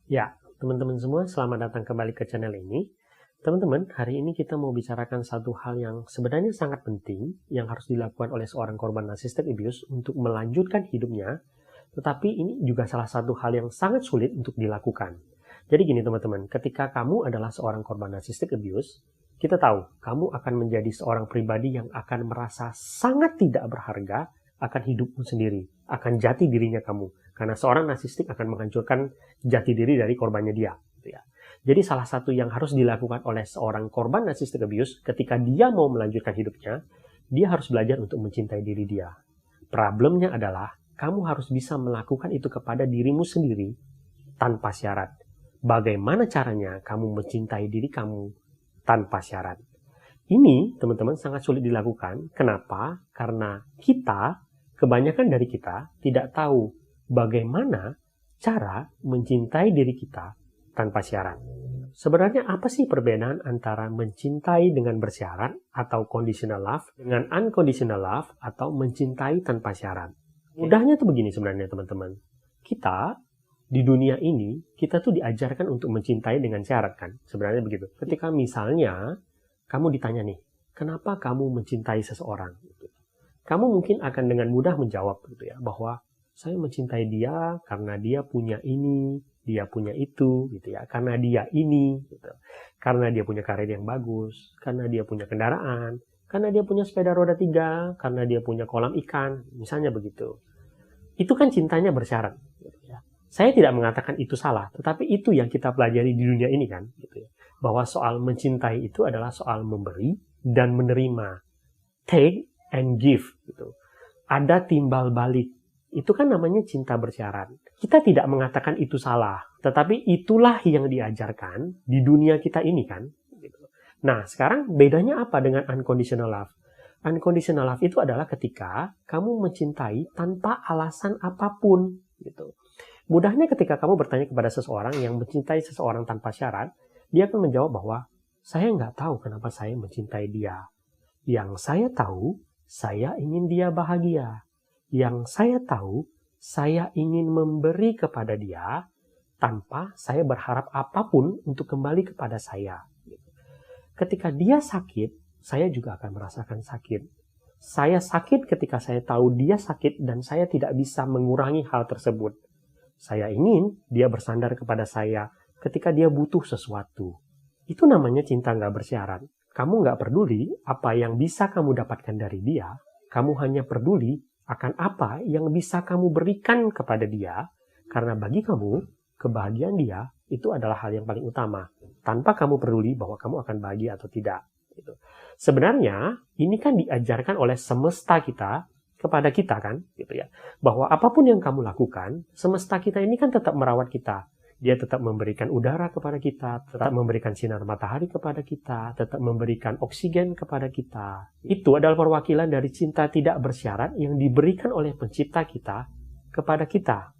Ya, teman-teman semua, selamat datang kembali ke channel ini. Teman-teman, hari ini kita mau bicarakan satu hal yang sebenarnya sangat penting yang harus dilakukan oleh seorang korban narcissistic abuse untuk melanjutkan hidupnya, tetapi ini juga salah satu hal yang sangat sulit untuk dilakukan. Jadi gini teman-teman, ketika kamu adalah seorang korban narcissistic abuse, kita tahu kamu akan menjadi seorang pribadi yang akan merasa sangat tidak berharga akan hidupmu sendiri, akan jati dirinya kamu. Karena seorang narsistik akan menghancurkan jati diri dari korbannya dia. Gitu ya. Jadi salah satu yang harus dilakukan oleh seorang korban narcissistic abuse ketika dia mau melanjutkan hidupnya, dia harus belajar untuk mencintai diri dia. Problemnya adalah kamu harus bisa melakukan itu kepada dirimu sendiri tanpa syarat. Bagaimana caranya kamu mencintai diri kamu tanpa syarat? Ini teman-teman sangat sulit dilakukan. Kenapa? Karena kebanyakan dari kita tidak tahu bagaimana cara mencintai diri kita tanpa syarat. Sebenarnya apa sih perbedaan antara mencintai dengan bersyarat atau conditional love dengan unconditional love atau mencintai tanpa syarat? Mudahnya tuh begini sebenarnya teman-teman. Kita di dunia ini, kita tuh diajarkan untuk mencintai dengan syarat kan? Sebenarnya begitu. Ketika misalnya kamu ditanya nih, kenapa kamu mencintai seseorang? Kamu mungkin akan dengan mudah menjawab gitu ya, bahwa saya mencintai dia karena dia punya ini, dia punya itu, gitu ya. Karena dia ini, gitu. Karena dia punya karir yang bagus, karena dia punya kendaraan, karena dia punya sepeda roda 3, karena dia punya kolam ikan, misalnya begitu. Itu kan cintanya bersyarat. Gitu ya. Saya tidak mengatakan itu salah, tetapi itu yang kita pelajari di dunia ini kan, gitu ya. Bahwa soal mencintai itu adalah soal memberi dan menerima, take and give, gitu. Ada timbal balik. Itu kan namanya cinta bersyarat. Kita tidak mengatakan itu salah, tetapi itulah yang diajarkan di dunia kita ini kan. Nah, sekarang bedanya apa dengan unconditional love? Unconditional love itu adalah ketika kamu mencintai tanpa alasan apapun. Gitu. Mudahnya ketika kamu bertanya kepada seseorang yang mencintai seseorang tanpa syarat, dia akan menjawab bahwa saya nggak tahu kenapa saya mencintai dia. Yang saya tahu, saya ingin dia bahagia. Yang saya tahu, saya ingin memberi kepada dia tanpa saya berharap apapun untuk kembali kepada saya. Ketika dia sakit, saya juga akan merasakan sakit. Saya sakit ketika saya tahu dia sakit dan saya tidak bisa mengurangi hal tersebut. Saya ingin dia bersandar kepada saya ketika dia butuh sesuatu. Itu namanya cinta nggak bersyarat. Kamu nggak peduli apa yang bisa kamu dapatkan dari dia. Kamu hanya peduli akan apa yang bisa kamu berikan kepada dia. Karena bagi kamu, kebahagiaan dia itu adalah hal yang paling utama. Tanpa kamu peduli bahwa kamu akan bahagia atau tidak. Sebenarnya, ini kan diajarkan oleh semesta kita kepada kita kan, gitu ya. Bahwa apapun yang kamu lakukan, semesta kita ini kan tetap merawat kita. Dia tetap memberikan udara kepada kita, tetap memberikan sinar matahari kepada kita, tetap memberikan oksigen kepada kita. Itu adalah perwakilan dari cinta tidak bersyarat yang diberikan oleh pencipta kita kepada kita.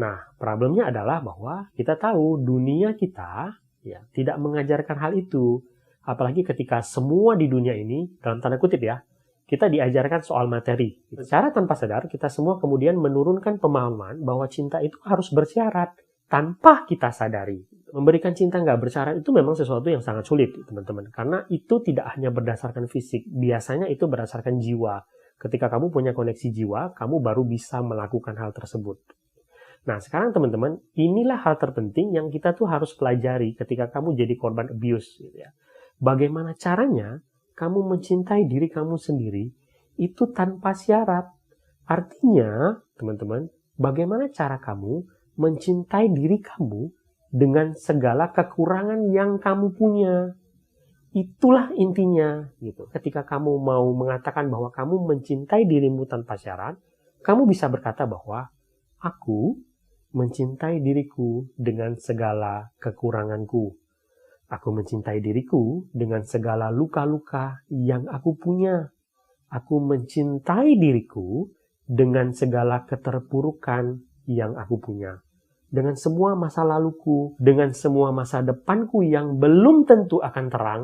Nah, problemnya adalah bahwa kita tahu dunia kita ya tidak mengajarkan hal itu. Apalagi ketika semua di dunia ini, dalam tanda kutip ya, kita diajarkan soal materi. Secara tanpa sadar, kita semua kemudian menurunkan pemahaman bahwa cinta itu harus bersyarat tanpa kita sadari. Memberikan cinta nggak bersyarat itu memang sesuatu yang sangat sulit, teman-teman. Karena itu tidak hanya berdasarkan fisik, biasanya itu berdasarkan jiwa. Ketika kamu punya koneksi jiwa, kamu baru bisa melakukan hal tersebut. Nah, sekarang teman-teman, inilah hal terpenting yang kita tuh harus pelajari ketika kamu jadi korban abuse. Gitu ya. Bagaimana caranya kamu mencintai diri kamu sendiri itu tanpa syarat. Artinya, teman-teman, bagaimana cara kamu mencintai diri kamu dengan segala kekurangan yang kamu punya. Itulah intinya. Gitu. Ketika kamu mau mengatakan bahwa kamu mencintai dirimu tanpa syarat, kamu bisa berkata bahwa aku mencintai diriku dengan segala kekuranganku. Aku mencintai diriku dengan segala luka-luka yang aku punya. Aku mencintai diriku dengan segala keterpurukan yang aku punya. Dengan semua masa laluku, dengan semua masa depanku yang belum tentu akan terang,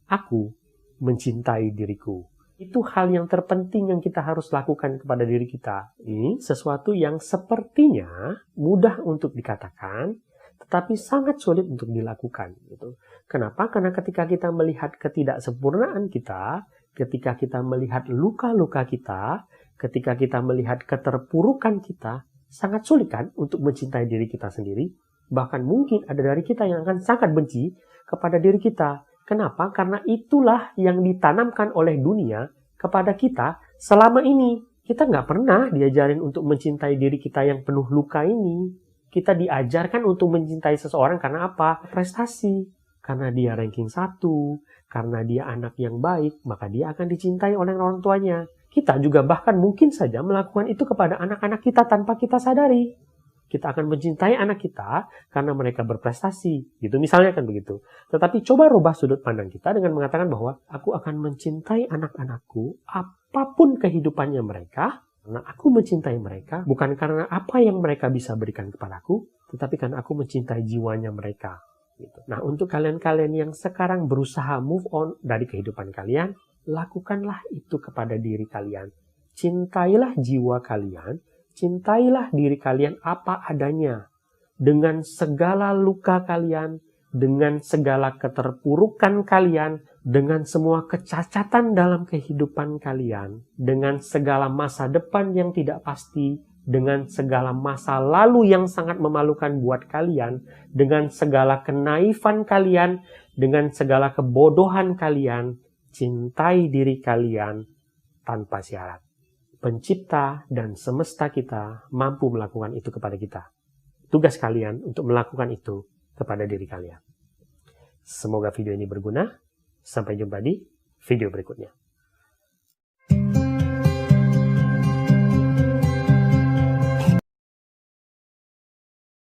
aku mencintai diriku. Itu hal yang terpenting yang kita harus lakukan kepada diri kita. Ini sesuatu yang sepertinya mudah untuk dikatakan, tetapi sangat sulit untuk dilakukan. Gitu. Kenapa? Karena ketika kita melihat ketidaksempurnaan kita, ketika kita melihat luka-luka kita, ketika kita melihat keterpurukan kita, sangat sulit kan untuk mencintai diri kita sendiri. Bahkan mungkin ada dari kita yang akan sangat benci kepada diri kita. Kenapa? Karena itulah yang ditanamkan oleh dunia kepada kita selama ini. Kita nggak pernah diajarin untuk mencintai diri kita yang penuh luka ini. Kita diajarkan untuk mencintai seseorang karena apa? Prestasi. Karena dia ranking 1, karena dia anak yang baik, maka dia akan dicintai oleh orang tuanya. Kita juga bahkan mungkin saja melakukan itu kepada anak-anak kita tanpa kita sadari. Kita akan mencintai anak kita karena mereka berprestasi. Gitu misalnya kan begitu. Tetapi coba rubah sudut pandang kita dengan mengatakan bahwa aku akan mencintai anak-anakku apapun kehidupannya mereka. Karena aku mencintai mereka bukan karena apa yang mereka bisa berikan kepadaku, tetapi karena aku mencintai jiwanya mereka. Gitu. Nah, untuk kalian-kalian yang sekarang berusaha move on dari kehidupan kalian, lakukanlah itu kepada diri kalian. Cintailah jiwa kalian. Cintailah diri kalian apa adanya, dengan segala luka kalian, dengan segala keterpurukan kalian, dengan semua kecacatan dalam kehidupan kalian, dengan segala masa depan yang tidak pasti, dengan segala masa lalu yang sangat memalukan buat kalian, dengan segala kenaifan kalian, dengan segala kebodohan kalian, cintai diri kalian tanpa syarat. Pencipta dan semesta kita mampu melakukan itu kepada kita. Tugas kalian untuk melakukan itu kepada diri kalian. Semoga video ini berguna. Sampai jumpa di video berikutnya.